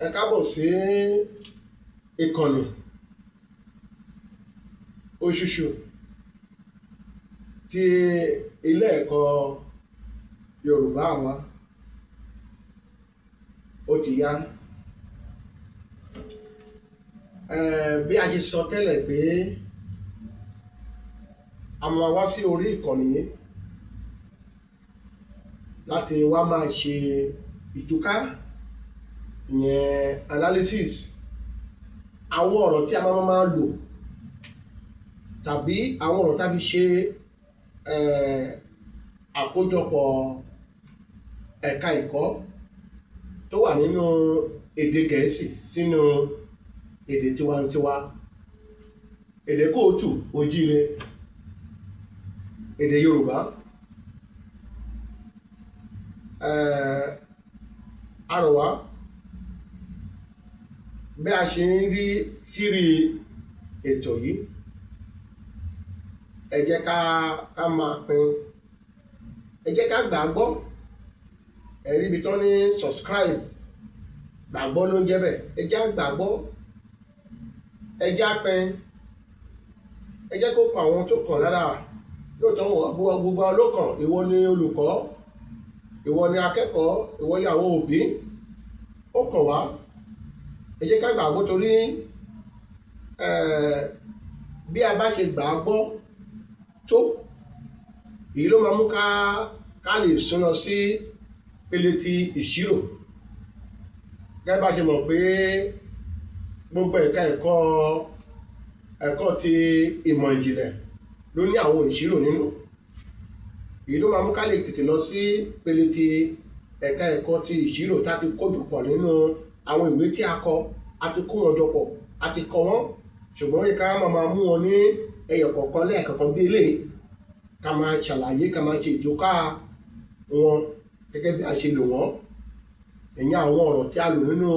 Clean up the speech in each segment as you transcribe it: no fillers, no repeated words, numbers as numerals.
Ẹ káàbọ̀ sí ìkànnì Osusu ti Ile-Eko Yoruba wa OTIYA. Bí a ṣe sọ tẹ́lẹ̀ pé a máa wá sí orí ìkànnì yìí láti wá máa ṣe ìtúká ìyẹn analysis àwọn ọ̀rọ̀ tí a máa lò tàbí àwọn ọ̀rọ̀ tá a fi ṣe àkójọpọ̀ ẹ̀ka ẹ̀kọ́ tó wà nínú èdè Gẹ̀ẹ́sì sínú èdè tiwantiwa, èdè kóòtù òjíire, èdè Yorùbá. A rọ̀ wá bí a ṣe ń rí fírí ètò yìí, ẹ jẹ́ ká máa pín, ẹ jẹ́ ká gbàgbọ́, ẹ rí ibi tó ní subscribe, gbàgbọ́ ló ń jẹ́ bẹ́ẹ̀, ẹ jẹ́ gbàgbọ́, ẹ jẹ́ pín, ẹ jẹ́ kó kàn àwọn tó kàn lára. Lóòótọ́ gbogbo olókàn, ìwọ ni olùkọ́, ìwọ ni akẹ́kọ̀ọ́, ìwọ ni àwọn òbí, ó kàn wá. Ẹ jẹ́ ká gbàgbọ́ torí bí a bá ṣe gbàgbọ́ tó, èyí ló máa mú ká lè súná sí pele ti ìṣirò. Gẹ́gẹ́ bá ṣe mọ̀ pé gbogbo ẹ̀ka ẹ̀kọ́ ti ìmọ̀ ìjìnlẹ̀ ló ní àwọn ìṣirò nínú. Èyí ló máa mú ká lè tètè lọ sí pele ti ẹ̀ka ẹ̀kọ́ ti ìṣirò tá a ti kó jọpọ̀ nínú àwọn ìwé tí a kọ, a ti kó wọn jọpọ̀, a ti kọ wọ́n, ṣùgbọ́n ká máa mú wọn ní ẹyọ kọ̀ọ̀kan lẹ́ẹ̀kọ̀ọ̀kan bí eléyìí, ká máa ṣàlàyé, ká máa ṣe ìtúká wọn gẹ́gẹ́ bí a ṣe lò wọ́n. Ìyẹn àwọn ọ̀rọ̀ tí a lò nínú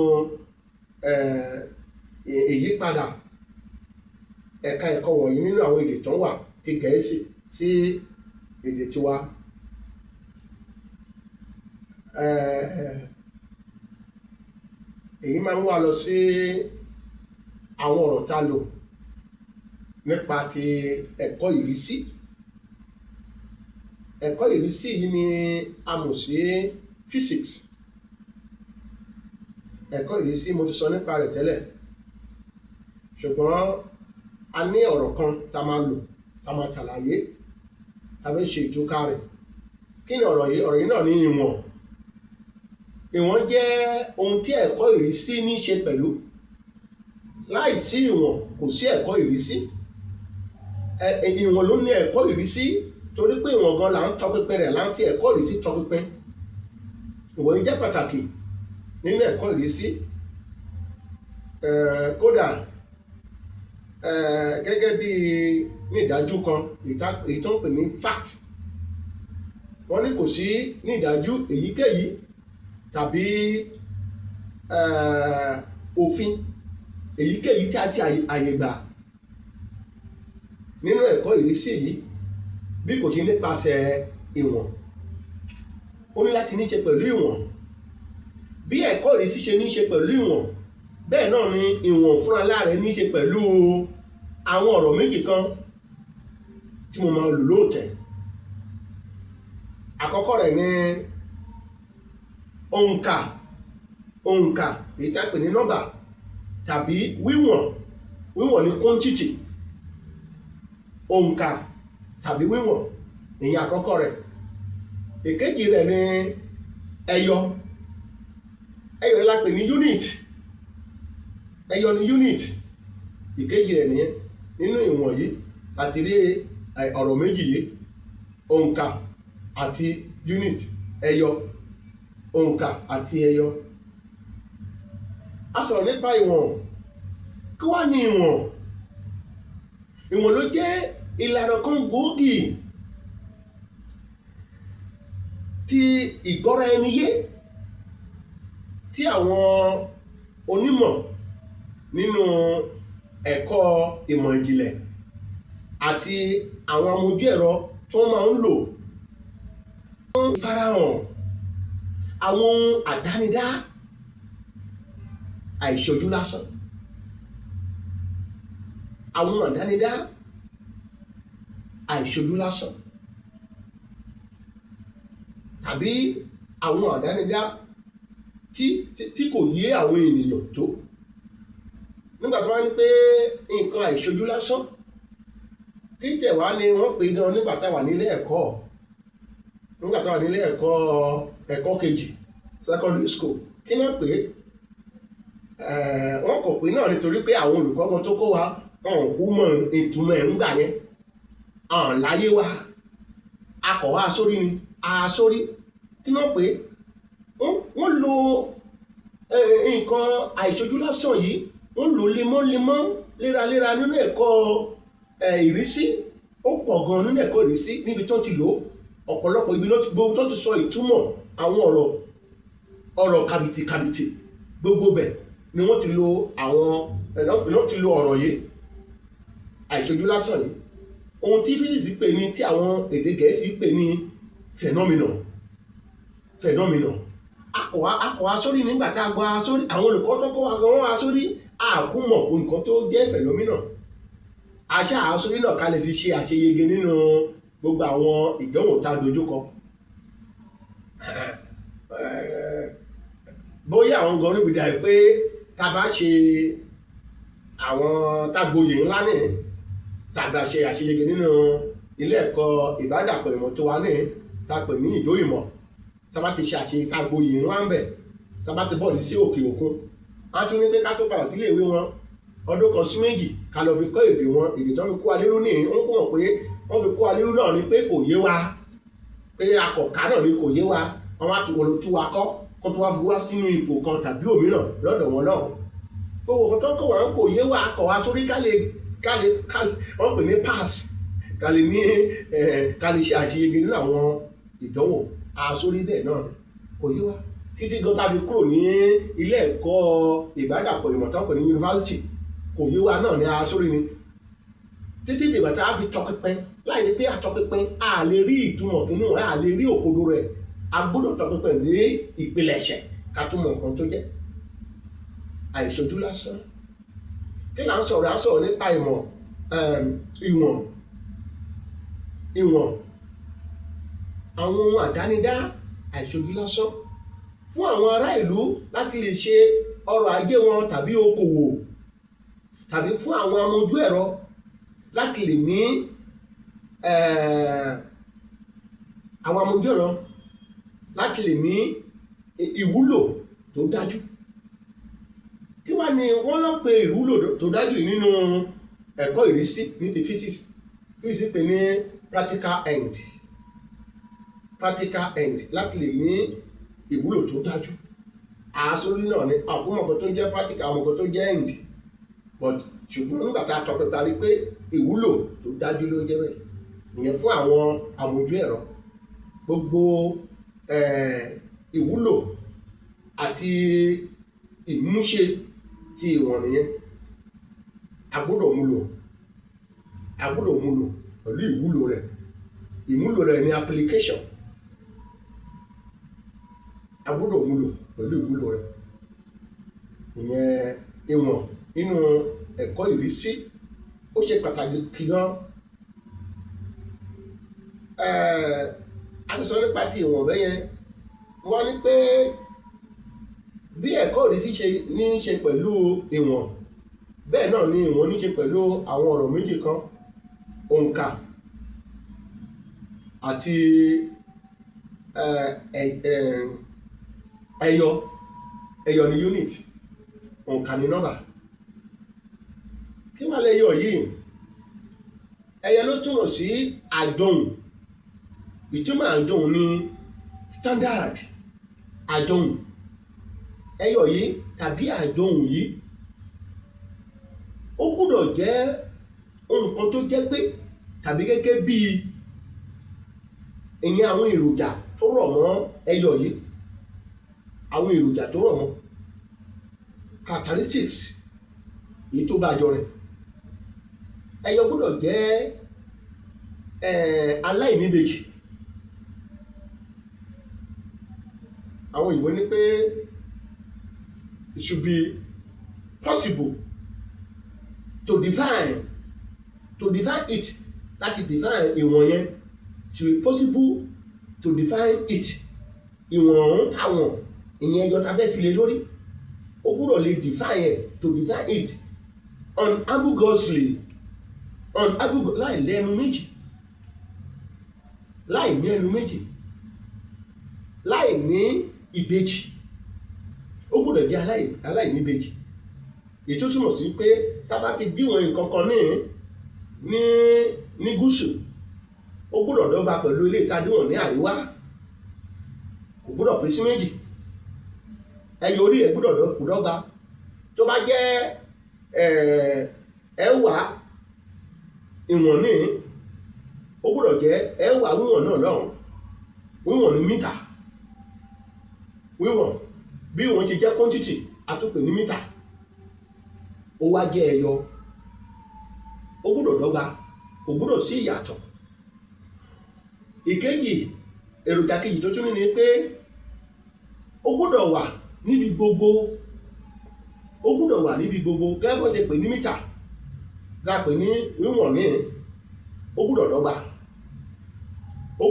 ìyípadà ẹ̀ka ẹ̀kọ́ wọ̀nyí nínú àwọn èdè tó wà ti Gẹ̀ẹ́sì sí èdè tiwa. Èyí máa ń wá lọ sí àwọn ọ̀rọ̀ tá a lò nípa ti ẹ̀kọ́ ìrísí. Ẹ̀kọ́ ìrísí yìí ni a mọ̀ sí physics. Ẹ̀kọ́ ìrísí mo ti sọ nípa rẹ̀ tẹ́lẹ̀, ṣùgbọ́n a ní ọ̀rọ̀ kan tá a máa lò, tá a máa ṣàlàyé, tá a fẹ́ ṣe ìtúká rẹ̀. Kí ni ọ̀rọ̀ yìí? Ọ̀rọ̀ yìí náà ní ìwọ̀n. Ìwọ̀n jẹ́ ohun tí ẹ̀kọ́ ìrísí ní ṣe pẹ̀lú. Láìsí ìwọ̀n kò sí ẹ̀kọ́ ìrísí. Ìwọ̀n ló ní ẹ̀kọ́ ìrísí, torí pé ìwọ̀n gan là ń tọpinpin rẹ̀, là ń fi ẹ̀kọ́ ìrísí tọpinpin. Ìwọ̀n yìí jẹ́ pàtàkì nínú ẹ̀kọ́ ìrísí. Kódà gẹ́gẹ́ bí ní ìdájú kan, èyí tó ń pè ní fact, wọ́n ní kò sí ní ìdájú èyíkéyìí tàbí òfin èyíkéyìí tí a fi àyè gbà nínú ẹ̀kọ́ ìrísí yìí bí kò ṣe nípasẹ̀ ìwọ̀n. Ó ní láti ní ṣe pẹ̀lú ìwọ̀n. Bí ẹ̀kọ́ ìrísí ṣe ní ṣe pẹ̀lú ìwọ̀n, bẹ́ẹ̀ náà ni ìwọ̀n fúnra lára ní ṣe pẹ̀lú àwọn ọ̀rọ̀ méjì kan tí mo máa lò lóòtẹ́. Àkọ́kọ́ rẹ̀ ni òǹkà èyí tí a pè ní nọ́mbà, tàbí wíwọ̀n ní quantity. Òǹkà tàbí wíwọ̀n, ìyẹn àkọ́kọ́ rẹ̀. Èkejì rẹ̀ ni ẹyọ la pè ní unit. Ẹyọ ni unit. Ìkejì rẹ̀ nìyẹn. Nínú ìwọ̀n yìí láti rí ọ̀rọ̀ méjì yìí, òǹkà àti unit, ẹyọ, òǹkà àti ẹyọ. A sọ̀rọ̀ nípa ìwọ̀n. Kí wá ní ìwọ̀n? Ìwọ̀n ló jẹ́ ìlànà kan gbòógì ti ìgbọ́ra ẹni yé tí àwọn onímọ̀ nínú ẹ̀kọ́ ìmọ̀ ìjìnlẹ̀ àti àwọn amójú ẹ̀rọ tó máa ń lò fún ìfarahàn àwọn ohun àdánidá àìṣojú lásán, àwọn àdánidá àìṣojú lásán, tàbí àwọn àdánidá tí kò yé àwọn ènìyàn tó. Nígbà tó wá ní pé nǹkan àìṣojú lásán, kí tẹ̀wá ni wọ́n pè gan nígbà táwà nílé ẹ̀kọ́ kejì secondary school. Kí náà pé wọ́n kò pé náà nítorí pé àwọn olùkọ́ kan tó kó wa wọn kú mọ̀ ìtumọ̀ ẹ̀ ń gbà yẹn, láyé wa akọ̀wá sórí ni sórí. Kí náà pé wọ́n lo nǹkan àìṣojú lásán yìí, wọ́n lò lemọ́lemọ́ léraléra nínú ẹ̀kọ́ ìrísí. Ó pọ̀ gan nínú ẹ̀kọ́ ìrísí níbi tó ti lò ọ̀pọ̀lọpọ̀ ibi gbogbo tó ti sọ ìtumọ̀ àwọn ọ̀rọ̀ kàbìtì gbogbo bẹ̀ ni wọ́n ti lo ọ̀rọ̀ yìí àìṣojú lásán yìí. Ohun tí physics pè ní, tí àwọn èdè Gẹ̀ẹ́sì pè ní phenomenon. Akọ̀wá sórí nígbà tá a gbọ́ sórí, àwọn olùkọ́ tó kọ́ wa gan wọ́n wá sórí, àkúmọ̀ nǹkan tó jẹ́ phenomenon. Àṣà àsórí náà ká lè fi ṣe àṣeyege nínú gbogbo àwọn ìdánwò tá a dojúkọ. Bóyá àwọn gan níbi dà pé tá a bá ṣe àwọn tágboyè ńlá ní tàbí ṣe àṣeyege nínú ilé ẹ̀kọ́ ìbádàpọ̀ ìmọ̀ tó wà ní tá a pè ní ìdó ìmọ̀, tá a bá ti ṣe tágboyè ńlá ń bẹ̀, tá a bá ti bọ́ọ̀lù sí òkè òkun, a tún ní pé ká tó padà sílé ìwé wọn ọdún kan sí méjì ká lọ fi kọ́ èdè wọn. Èdè tó fi kó alérú ní wọ́n kó mọ̀ pé wọ́n fi kó alérú náà ni pé kò yé wa, pé akọ̀ká náà ni kò yé wa, wọ́n wá wọlé tú wa kọ́ kó tó wá fi wá sínú ipò kan tàbí òmíràn lọ́dọ̀ wọn náà. Gbogbo kan tó kọ̀ wá kò yé wa, akọ̀wá sórí ká lè wọ́n pè ní pass, ká lè ṣe àṣeyege nínú àwọn ìdánwò. Àsórí bẹ́ẹ̀ náà kò yé wa títí gan tàbí kúrò ní ilé ẹ̀kọ́ ìbádàpọ̀ ìmọ̀ tó ń pè ní yunifásitì, kò yé wa náà ní àsórí ni. Títí dìgbà tá a fi tọpinpin, láì ní pé àtọpinpin a lè rí ìtumọ̀ nínú rẹ̀, a lè rí òkodo rẹ̀. A gbọ́dọ̀ tọpinpin ní ìpilẹ̀ṣẹ̀ ká tún mọ̀ nǹkan tó jẹ́ àìṣojú lásán. Kí là ń sọ̀rọ̀? À ń sọ̀rọ̀ nípa ìwọ̀n àwọn ohun àdánidá àìṣojú lásán fún àwọn ará ìlú láti lè ṣe ọrọ̀ ajé wọn tàbí okòwò, tàbí fún àwọn amójú ẹ̀rọ láti lè ní àwọn amójú ẹ̀rọ láti lè ní ìwúlò tó dájú. Kí wá ni wọ́n lọ pé ìwúlò tó dájú nínú ẹ̀kọ́ ìrísí ní ti physics pè ní practical end, láti lè ní ìwúlò tó dájú. Àsórí náà ni àkúmọ̀kan tó jẹ́ practical, àmọ̀kan tó jẹ́ end, but ṣùgbọ́n nígbà tá a tọpẹ́ parí pé ìwúlò tó dájú ló jẹ́ bẹ́ẹ̀. Ìyẹn fún àwọn amójú ẹ̀rọ. Gbogbo ìwúlò àti ìmúṣe ti ìwọ̀n nìyẹn. A gbọ́dọ̀ múlò pẹ̀lú ìwúlò rẹ̀. Ìmúlò rẹ̀ ni application. A gbọ́dọ̀ múlò pẹ̀lú ìwúlò rẹ̀. Ìyẹn ìwọ̀n nínú ẹ̀kọ́ ìrísí ó ṣe pàtàkì gan. A ti sọ nípa ti ìwọ̀n bẹ́yẹn. Wọ́n ní pé bí ẹ̀kọ́ ìrísí ní ṣe pẹ̀lú ìwọ̀n, bẹ́ẹ̀ náà ni ìwọ̀n ní ṣe pẹ̀lú àwọn ọ̀rọ̀ méjì kan, òǹkà àti ẹyọ ni unit, òǹkà ni nọ́mbà. Kí wá lẹ́yọ yìí? Ẹyọ ló túmọ̀ sí àjọhùn. Ìtumọ̀ àjọhùn ni standard àjọhùn. Ẹyọ yìí tàbí àjọhùn yìí ó gbọ́dọ̀ jẹ́ nǹkan tó jẹ́ pé tàbí gẹ́gẹ́ bí ìyẹn àwọn èròjà tó rọ̀ mọ́ ẹyọ yìí, àwọn èròjà tó rọ̀ mọ́ characteristics èyí tó bá jọ rẹ̀. Ẹyọ gbọ́dọ̀ jẹ́ aláìníbejì. Àwọn ìwé ní pé it should be possible to define it, láti define ìwọ̀n yẹn, to be possible to define it. Ìwọ̀n ọ̀hún táwọn ìyẹn ẹyọ ta fẹ́ fi lé lórí, ó gbọ́dọ̀ lè define ẹ̀, to define it unambiguously, láì lẹ́nu méjì, láì ní ẹnu méjì, láì ní ìbejì. Ó gbọ́dọ̀ jẹ́ aláìní ìbejì. Èyí tó túmọ̀ sí pé tá bá ti díwọ̀n nǹkan kan ní gúúsù, ó gbọ́dọ̀ dọ́gba pẹ̀lú ilé ìtàdíwọ̀n ní àríwá. Kò gbọ́dọ̀ pín sí méjì. Ẹyọ orí ẹ̀ gbọ́dọ̀ dọ́gba. Tó bá jẹ́ ẹ̀wà ìwọ̀n ní, ó gbọ́dọ̀ jẹ́ ẹ̀wà wíwọ̀n náà lọ́hùn. Wíwọ̀n ní mítà. Wíwọ̀n bí wọ́n ṣe jẹ́ quantity, a tún pè ní mítà. Ó wá jẹ́ ẹyọ. Ó gbọ́dọ̀ dọ́gba, kò gbọ́dọ̀ sí ìyàtọ̀. Ìkejì, èròjà kejì tó tún ní ni pé ó gbọ́dọ̀ wà níbi gbogbo. Ó gbọ́dọ̀ wà níbi gbogbo. Gẹ́gẹ́ bó ṣe pè ní mítà, ga pè ní wíwọ̀n ní, ó gbọ́dọ̀ dọ́gba. A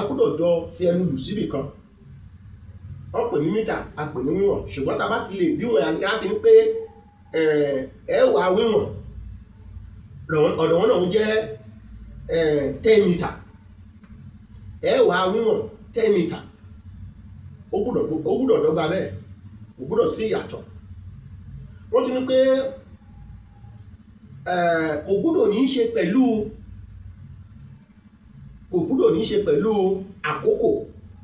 gbọ́dọ̀ jọ fi ẹnu lù síbì kan. Wọ́n pè ní mítà, a pè ní wíwọ̀n. Ṣùgbọ́n tá bá ti lè díwọ̀n láti ní pé ẹ̀wà wíwọ̀n ọ̀dọ̀ wọn náà jẹ́ 10 mítà. Ẹ̀wà wíwọ̀n 10 mítà. Ó gbọ́dọ̀ dọ́gba bẹ́ẹ̀, kò gbọ́dọ̀ sí ìyàtọ̀. Wọ́n ti ní pé kò gbọ́dọ̀ ní í ṣe pẹ̀lú àkókò,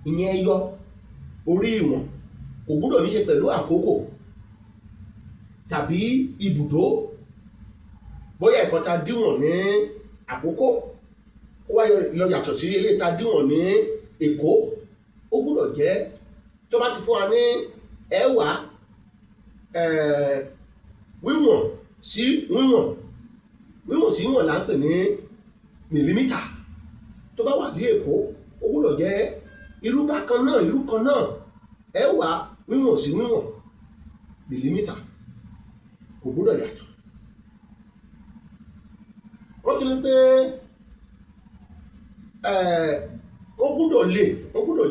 ìyẹn ẹyọ orí ìwọ̀n. Kò gbọ́dọ̀ ní í ṣe pẹ̀lú àkókò tàbí ibùdó. Bóyá ẹ̀kan ta díwọ̀n ní àkókò, ó wá lọ yàtọ̀ sí ilé ta díwọ̀n ní Èkó. Ó gbọ́dọ̀ jẹ́, tó bá ti fún wa ní ẹ̀wà wíwọ̀n sí wíwọ̀n là ń pè ní mìlímítà. Tó bá wà ní Èkó, ó gbọ́dọ̀ jẹ́ irú kan náà, ẹ̀wà wíwọ̀n sí wíwọ̀n mìlímítà. Kò gbọ́dọ̀ yàtọ̀. Wọ́n ti ní pé ó gbọ́dọ̀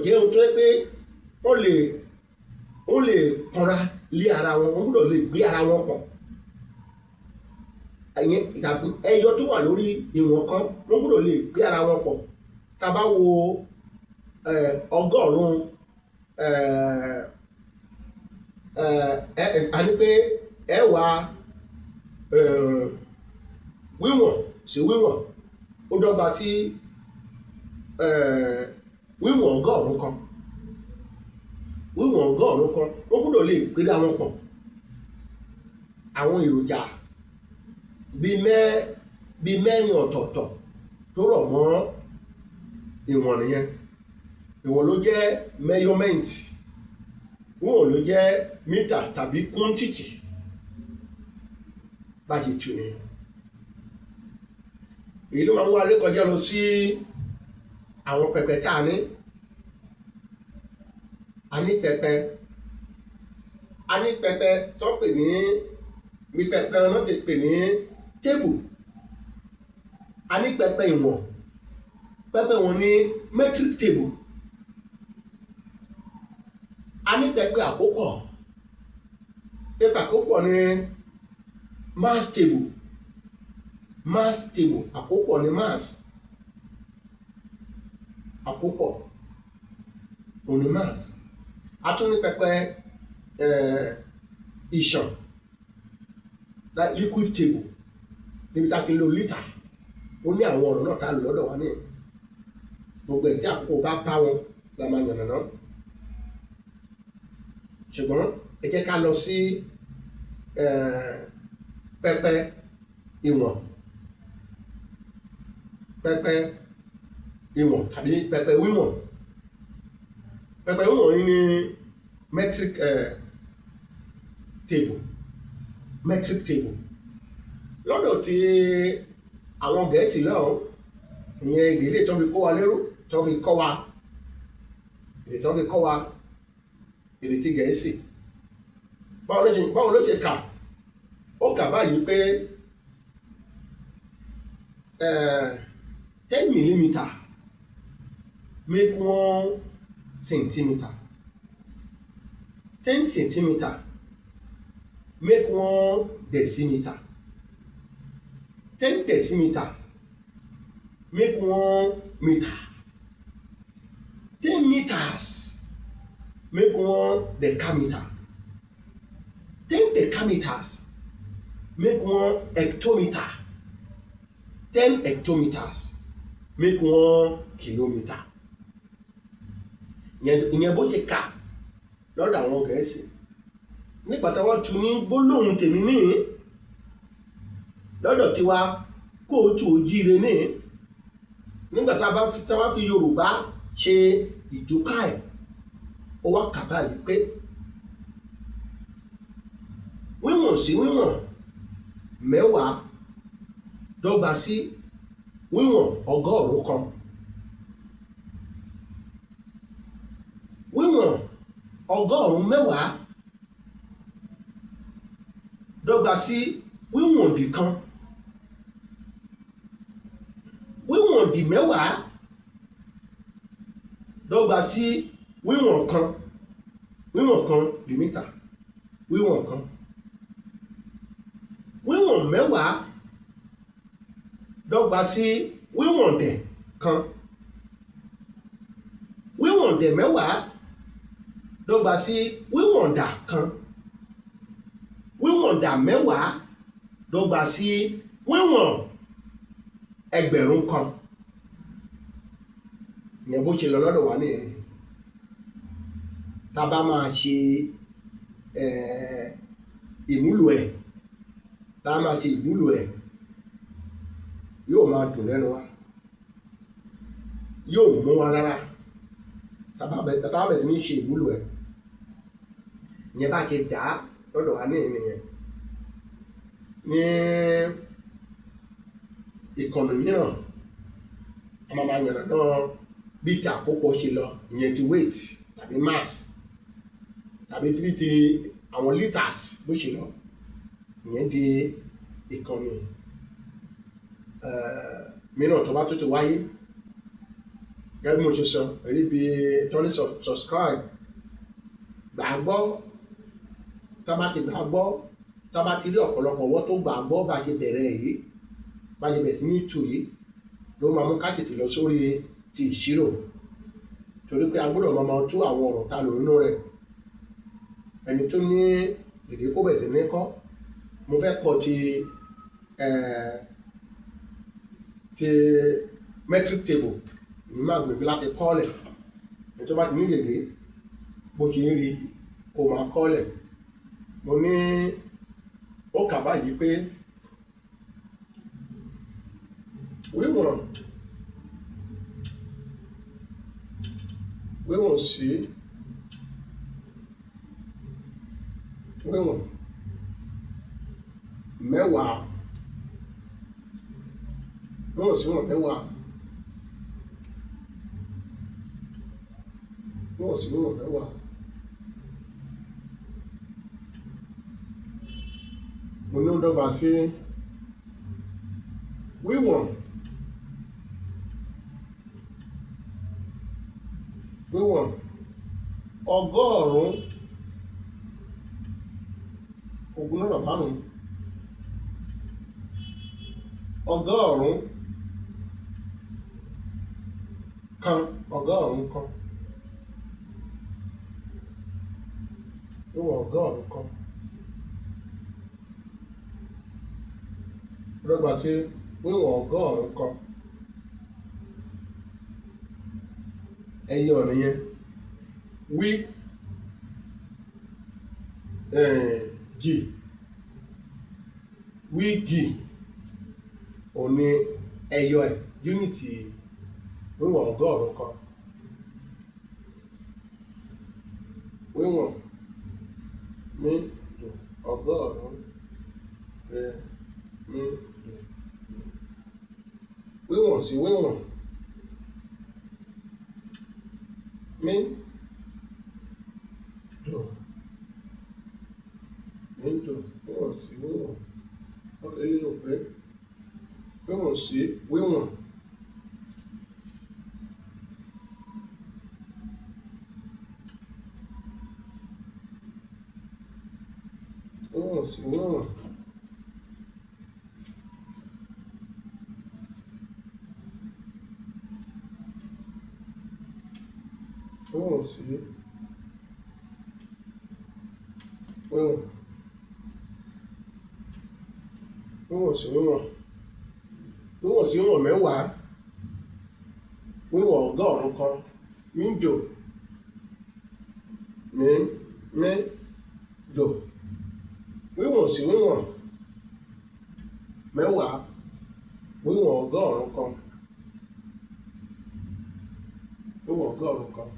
jẹ́ ohun tó yẹ pé wọ́n lè kanra lé ara wọn, wọ́n gbọ́dọ̀ lè gbé ara wọn pọ̀. Ẹyọ tó wà lórí ìwọ̀n kan, wọ́n gbọ́dọ̀ lè gbé ara wọn pọ̀. Tá bá wo ọgọ́rùn-ún, a ní pé ẹ̀wà wíwọ̀n sí wíwọ̀n ó dọ́gba sí wíwọ̀n ọgọ́rùn-ún kan. Wíwọ̀n ọgọ́rùn-ún kan, wọ́n gbọ́dọ̀ lè gbé ara wọn pọ̀. Àwọn èròjà bíi mẹ́rin ọ̀tọ̀ọ̀tọ̀ tó rọ̀ mọ́ ìwọ̀n nìyẹn. Ìwọ̀n ló jẹ́ measurement, wíwọ̀n ló jẹ́ mítà tàbí quantity. Bá ṣe tù ní. Èyí ló máa ń wá rékọjá lọ sí àwọn pẹpẹ tá a ní. A ní pẹpẹ tó pè ní pẹpẹ náà ti pè ní table. A ní pẹpẹ ìwọ̀n. Pẹpẹ wọn ní metric table. A ní pẹpẹ àkópọ̀. Pẹpẹ àkópọ̀ ní mass table. Àkópọ̀ ní mass. Àkópọ̀ òní mass. A tún ní pẹpẹ ìṣàn, liquid table, níbi tá a ti lo lítà. Ó ní àwọn ọ̀rọ̀ náà tá a lò lọ́dọ̀ wa ní gbogbo ẹ̀ tí àkókò bá bá wọn la máa yànnàná. Ṣùgbọ́n ẹ jẹ́ ká lọ sí pẹpẹ ìwọ̀n. Pẹpẹ ìwọ̀n tàbí pẹpẹ wíwọ̀n. Pẹpẹ wíwọ̀n yìí ní metric table. Lọ́dọ̀ tí àwọn Gẹ̀ẹ́sì lọ́hùn, ìyẹn èdè ilé tó fi kó wa lérò, tó fi kọ́ wa èdè tí Gẹ̀ẹ́sì. Báwo ló ṣe kà ó kà báyìí pé 10 millimeter make 1 centimeter, 10 centimeter make 1 decimeter, 10 decimeter make 1 meter, 10 meters make 1 decameter, 10 decameters make 1 hectometer, 10 hectometers make 1 kilometer. Ìyẹn bó ṣe kà lọ́dọ̀ àwọn Gẹ̀ẹ́sì. Nígbà tí wọ́n tún ní gbólóhùn tèmi ní lọ́dọ̀ tiwa kóòtù òjíire ní nígbà tá a bá fi Yorùbá ṣe ìtúká ẹ̀, ó wá kà báyìí pé wíwọ̀n sí wíwọ̀n mẹ́wàá dọ́gba sí wíwọ̀n 100 kan. Wíwọ̀n 100 mẹ́wàá dọ́gba sí wíwọ̀n òdì kan. Wíwọ̀n òdì mẹ́wàá dọ́gba sí wíwọ̀n kan. Wíwọ̀n kan di mítà. Wíwọ̀n kan. Wíwọ̀n mẹ́wàá dọ́gba sí wíwọ̀n dẹ̀ kan. Wíwọ̀n dẹ̀ mẹ́wàá dọ́gba sí wíwọ̀n dà kan. Wíwọ̀n dà mẹ́wàá dọ́gba sí wíwọ̀n ẹgbẹ̀rún kan. Ìyẹn bó ṣe lọ lọ́dọ̀ wa ní ìrìn. Tá a bá máa ṣe ìmúlò ẹ̀, tá a máa ṣe ìmúlò ẹ̀, yóò máa dùn lẹ́nu wa, yóò mú wa lára tá a bá bẹ̀rẹ̀ sí ní ṣe ìmúlò ẹ̀. Ìyẹn bá ṣe dà á lọ́dọ̀ wa ní ìrìn yẹn. Ní ìkànnì mìíràn, a máa yànnà náà bí ti àkópọ̀ ṣe lọ, ìyẹn ti weight tàbí mass tàbí bí ti àwọn liters bó ṣe lọ. Ìyẹn di ìkànnì mìíràn tó bá tó ti wáyé. Gẹ́gẹ́ bí mo ṣe sọ, èyí bí tọ́ní subscribe, gbàgbọ́, tá bá ti gbàgbọ́, tá bá ti rí ọ̀pọ̀lọpọ̀ ọwọ́ tó gbàgbọ́ bá ṣe bẹ̀rẹ̀ yìí, bá ṣe bẹ̀rẹ̀ sí ní tù yìí, ló máa mú ká tètè lọ sórí ti ìṣirò, torí pé a gbọ́dọ̀ máa tú àwọn ọ̀rọ̀ ta lò nínú rẹ̀. Ẹni tó ní èdè kó bẹ̀rẹ̀ sí ní kọ́, mo fẹ́ kọ́ ti metric table, èmi máa gbìyànjú láti kọ́lẹ̀. Ẹni tó bá ti ní gègé bó ṣe ń rí kó máa kọ́lẹ̀. Mo ní ó kà báyìí pé wíwọ̀n sí wíwọ̀n mẹ́wàá, wíwọ̀n sí wíwọ̀n mẹ́wàá, wíwọ̀n sí wíwọ̀n mẹ́wàá mo ní ó dọ́gba sí wíwọ̀n ọgọ́rùn-ún ogún lọ́nà márùn-ún, ọgọ́rùn-ún kan, ọgọ́rùn-ún kan, wíwọ̀n ọgọ́rùn-ún kan dọ́gba sí wíwọ̀n ọgọ́rùn-ún kan. Ẹyin ọ̀nà yẹn wíìgì òní ẹyọ ẹ̀ yúnìtì wíwọ̀n ọgọ́rùn-ún kan. Wíwọ̀n ní ọgọ́rùn-ún ní wíwọ̀n sí wíwọ̀n mí dùn wíwọ̀n sí wíwọ̀n. eléyìí ò pé wíwọ̀n sí wíwọ̀n. Wíwọ̀n sí wíwọ̀n. Wíwọ̀n sí wíwọ̀n. Wíwọ̀n sí wíwọ̀n. Wíwọ̀n sí wíwọ̀n mẹ́wàá. Wíwọ̀n ọgọ́rùn-ún kan. Mídò mí dò. Wíwọ̀n sí wíwọ̀n mẹ́wàá. Wíwọ̀n ọgọ́rùn-ún kan. Wíwọ̀n ọgọ́rùn-ún kan.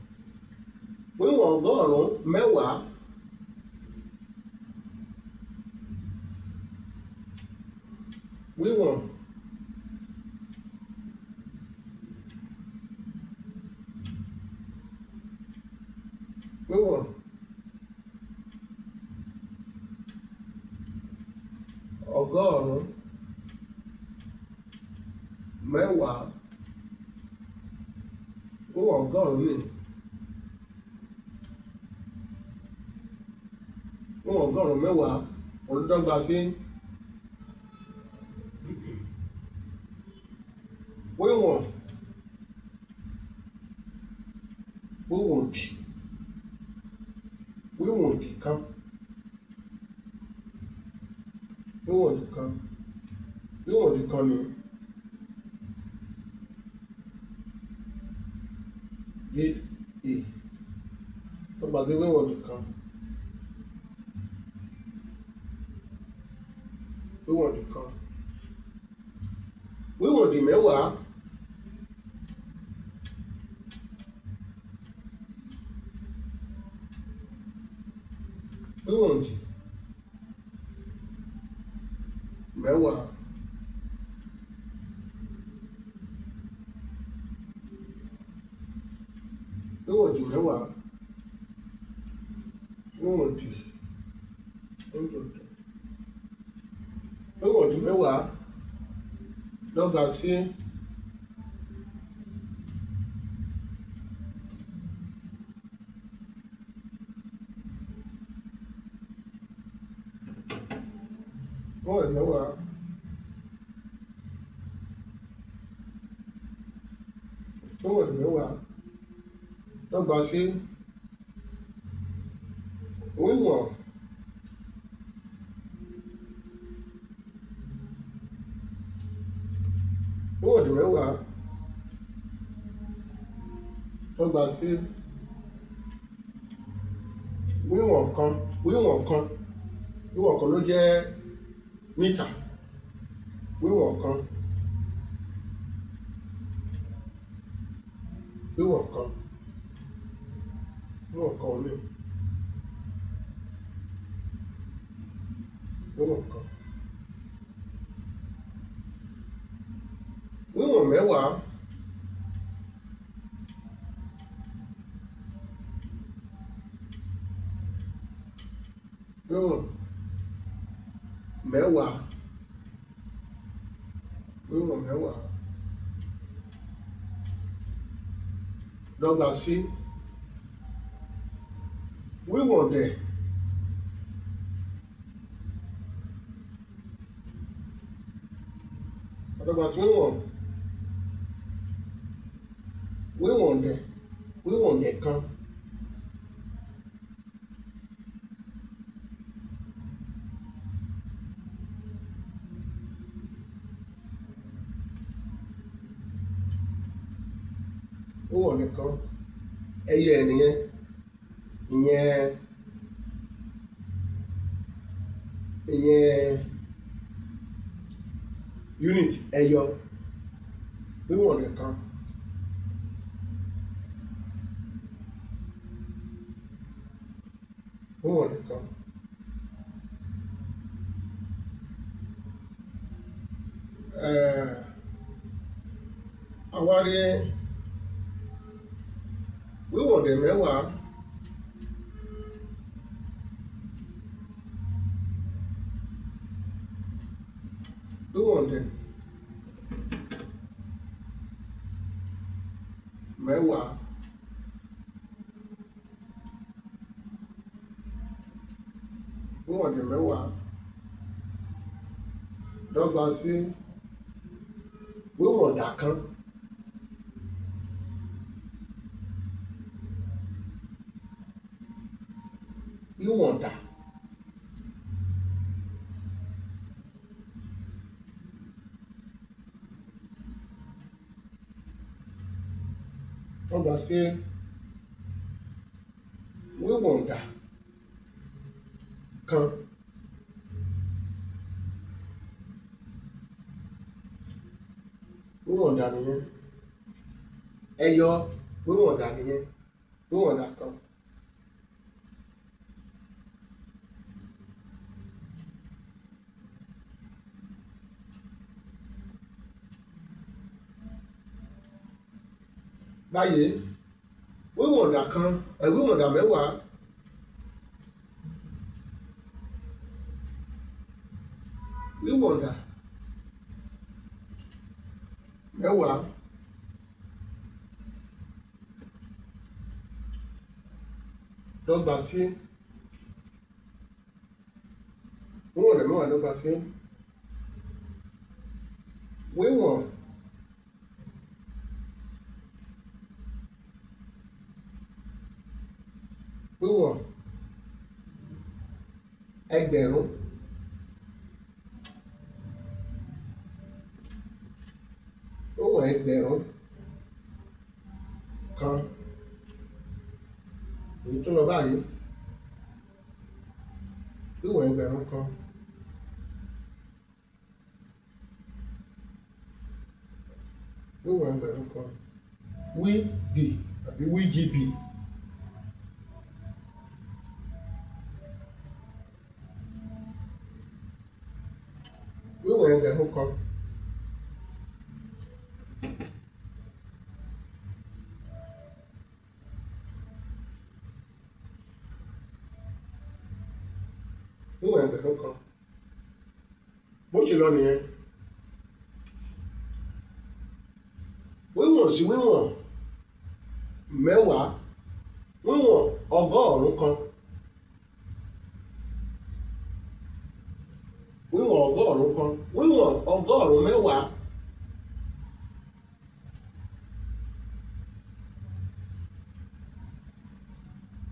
Wíwọ̀n ọgọ́rùn-ún mẹ́wàá. Wíwọ̀n wíwọ̀n ọgọ́rùn-ún mẹ́wàá. Wíwọ̀n ọgọ́rùn-ún ni. Wíwọ̀n ọgọ́rùn-ún mẹ́wàá olùdọ́gba sí wíwọ̀n òdì. Wíwọ̀n òdì kan. Wíwọ̀n òdì kan. Wíwọ̀n òdì kan ni dọ́gba sí wíwọ̀n òdì kan. Wíwọ̀n òdì kan. Wíwọ̀n òdì mẹ́wàá. Wíwọ̀n òdì mẹ́wàá. Wíwọ̀n òdì mẹ́wàá. Wíwọ̀n òdì wíwọ̀n òdì mẹ́wàá dọ́gba sí wíwọ̀n òdì mẹ́wàá wíwọ̀n òdì mẹ́wàá dọ́gba sí wíwọ̀n wíwọ̀n òdì mẹ́wàá dọ́gba sí wíwọ̀n kan. Wíwọ̀n kan. Wíwọ̀n kan ló jẹ́ mítà. Wíwọ̀n kan. Wíwọ̀n kan. Wíwọ̀n kan ní. Wíwọ̀n kan. Wíwọ̀n mẹ́wàá. Wíwọ̀n mẹ́wàá. Wíwọ̀n mẹ́wàá dọ́gba sí wíwọ̀n dẹ̀. Dọ́gba sí wíwọ̀n dẹ̀. Wíwọ̀n dẹ̀ kan. Wíwọ̀n dẹ̀ kan. Ẹyọ ẹ̀ nìyẹn. Ìyẹn unit ẹyọ. Wíwọ̀n dẹ̀ kan. Wíwọ̀n dẹ̀ kan. Àwa rí wíwọ̀n dẹ̀ mẹ́wàá. wíwọ̀ndẹ̀ mẹ́wàá wíwọ̀ndẹ̀ mẹ́wàá dọ́gba sí wíwọ̀ndà kan. Wíwọ̀ndà dọ́gba sí wíwọ̀ndà kan. Wíwọ̀ndà nìyẹn. Ẹyọ wíwọ̀ndà nìyẹn. Wíwọ̀ndà kan. Báyìí wíwọ̀ndà kan wíwọ̀ndà mẹ́wàá wíwọ̀ndà mẹ́wàá dọ́gba sí wíwọ̀ndà mẹ́wàá dọ́gba sí wíwọ̀n wíwọ̀n ẹgbẹ̀rún wíwọ̀n ẹgbẹ̀rún kan. Èyí tó lọ báyìí wíwọ̀n ẹgbẹ̀rún kan. Wíwọ̀n ẹgbẹ̀rún kan wíb àbí wgb. Wíwọ̀n ẹgbẹ̀rún kan. Wíwọ̀n ẹgbẹ̀rún kan. Bó ṣe lọ nìyẹn. Wíwọ̀n sí wíwọ̀n mẹ́wàá wíwọ̀n ọgọ́rùn-ún kan. Wíwọ̀n ọgọ́rùn-ún kan wíwọ̀n ọgọ́rùn-ún mẹ́wàá.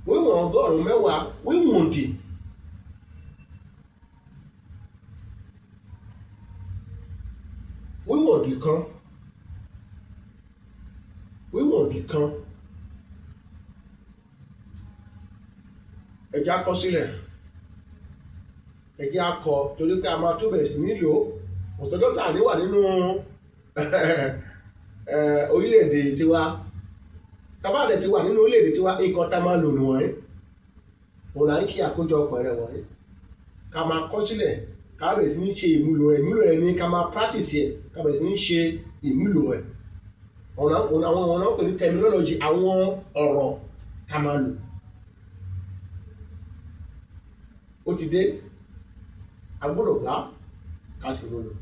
Wíwọ̀n ọgọ́rùn-ún mẹ́wàá wíwọ̀ndì. Wíwọ̀ndì kan. Wíwọ̀ndì kan. Ẹ jẹ́ á kọ sílẹ̀. Ẹ jẹ́ á kọ torí pé a máa tó bẹ̀rẹ̀ sí nílò òsọjọ́ tà ní wà nínú orílẹ̀-èdè tiwa. Tábàdẹ̀ ti wà nínú orílẹ̀-èdè tiwa nǹkan tá máa lò nìwọ̀nyí. Òun là ń ṣe àkójọpọ̀ rẹ̀ wọ̀nyí. Ká máa kọ sílẹ̀ ká bẹ̀rẹ̀ sí ní ṣe ìmúlò rẹ̀. Ìmúlò rẹ̀ ni ká máa practice ẹ̀ ká bẹ̀rẹ̀ sí ní ṣe ìmúlò rẹ̀. Àwọn náà pè ní terminology àwọn ọ̀rọ̀ tá máa lò. Ó ti dé a gbọ́dọ̀ gbá ká sì múlò.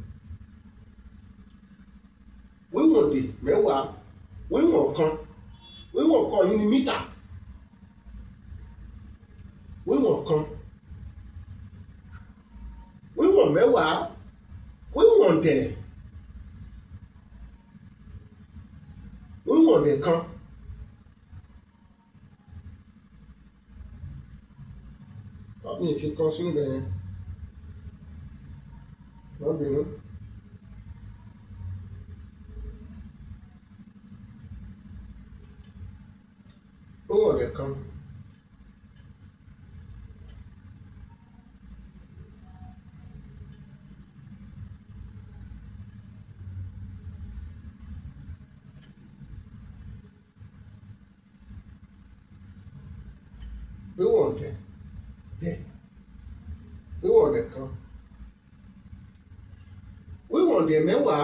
Wíwọ̀ndì mẹ́wàá wíwọ̀n kan. Wíwọ̀n kan yìí ni mítà. Wíwọ̀n kan. Wíwọ̀n mẹ́wàá wíwọ̀ndẹ̀. Wíwọ̀ndẹ̀ kan. Mi fi kan sínú ibẹ̀ yẹn. Má bínú. Wíwọ̀ndẹ̀ kan. Wíwọ̀ndẹ̀ dẹ̀. Wíwọ̀ndẹ̀ kan. Wíwọ̀ndẹ̀ mẹ́wàá.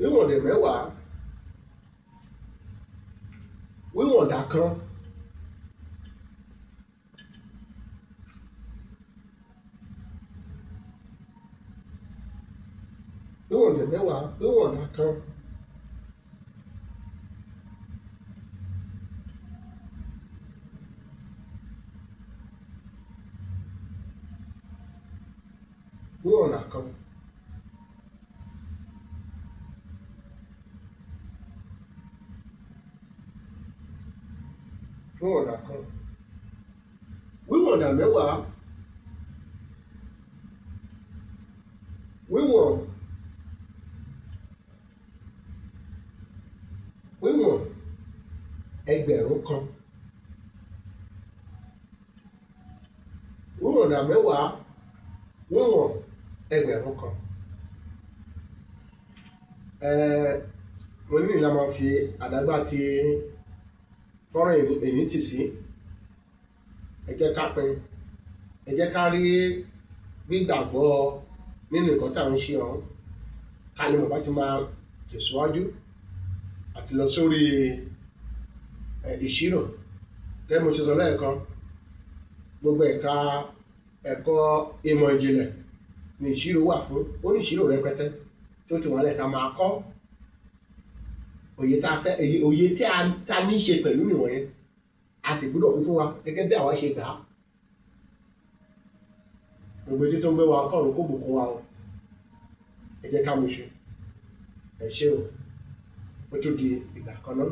Wíwọ̀ndẹ̀ mẹ́wàá. Wíwọ̀ndà kan. wíwọ̀n mẹ́wàá wíwọ̀n ọ̀dà kan. Wíwọ̀n ọ̀dà kan. Wíwọ̀n ọ̀dà kan. Wíwọ̀n ọ̀dà mẹ́wàá. Wíwọ̀n ẹgbẹ̀rún kan. Wíwọ̀n ọ̀dà mẹ́wàá wíwọ̀n ẹgbẹ̀rún kan. Mo ní ìlànà máa fi àdágbà tí fọ́nrán èyí tì sí. Ẹ jẹ́ ká pín, ẹ jẹ́ ká rí gbígbàgbọ́ nínú nǹkan tá à ń ṣe ọ̀hún, ká lè mọ̀ bá ti máa tẹ̀síwájú àti lọ sórí ìṣirò. Gẹ́gẹ́ bí mo ṣe sọ lẹ́ẹ̀kan, gbogbo ẹ̀ka ẹ̀kọ́ ìmọ̀ ìjìnlẹ̀ ni ìṣirò wà fún. Ó ní ìṣirò rẹpẹtẹ tí ó ti wà lẹ́ta máa kọ́. Òye tá a fẹ́, òye tí a ní ṣe pẹ̀lú nìwọ̀nyẹn, a sì gbúdọ̀ fún wa gẹ́gẹ́ bí àwa ṣe gbà á. Gbogbo etí tó ń gbé wa kọ́run kó bùkún wa o. Ẹ jẹ́ ká mú ṣe. Ẹ ṣé o. Ó tún di ìgbà kan náà.